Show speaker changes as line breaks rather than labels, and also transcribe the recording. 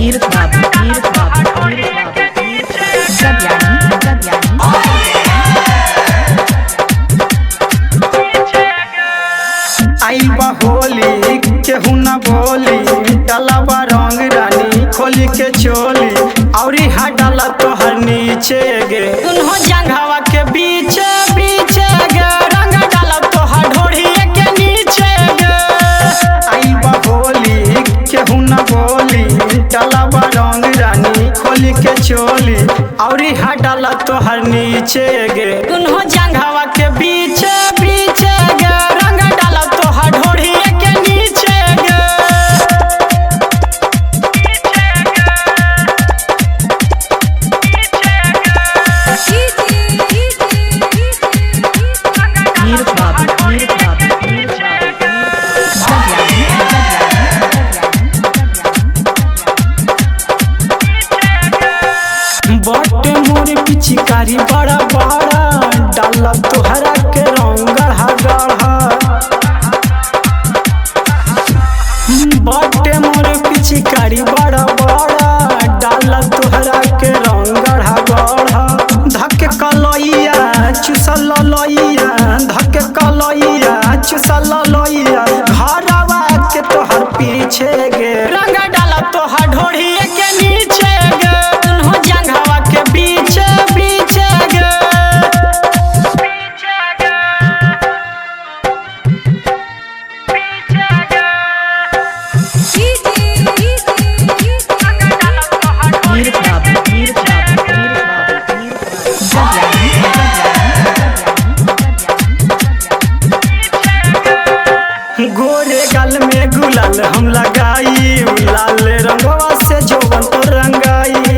वीर बाबू
आई होली केहू न बोली डाला रंग रानी खोली के चोली और डाला तोहर नीचे गे दुनो जंघावा के बीच बीच गे रंग डाला तोहर ढोड़ी के नीचे गे आई होली केहू न बोली डाला रंग रानी खोली के चोली और डाला तोहर नीचे गे दुनो जंघावा के बीच बीच गे रंग डाला तोहर ढोड़ी के नीचे गे
वीर बाबू
बटे मोर पिचकारी बड़ा बड़ा डाला तोहरा के रंग गढ़ा गढ़ा बटे मोर पिचकारी बड़ा बड़ा डाला तोहरा के रंग गढ़ा गढ़ा धक कलैया चुसल लैया धक कलैया चुसल लैया घरवा के तोहर पीछे गे रंग डाला तोहर ढोड़ी के नीचे गे दुनो जंघावा के बीच बीच गे
वीर बाबू
गोरे गाल में गुलाल हम लगाई लाल रंगवा से जोवन तो रंगाई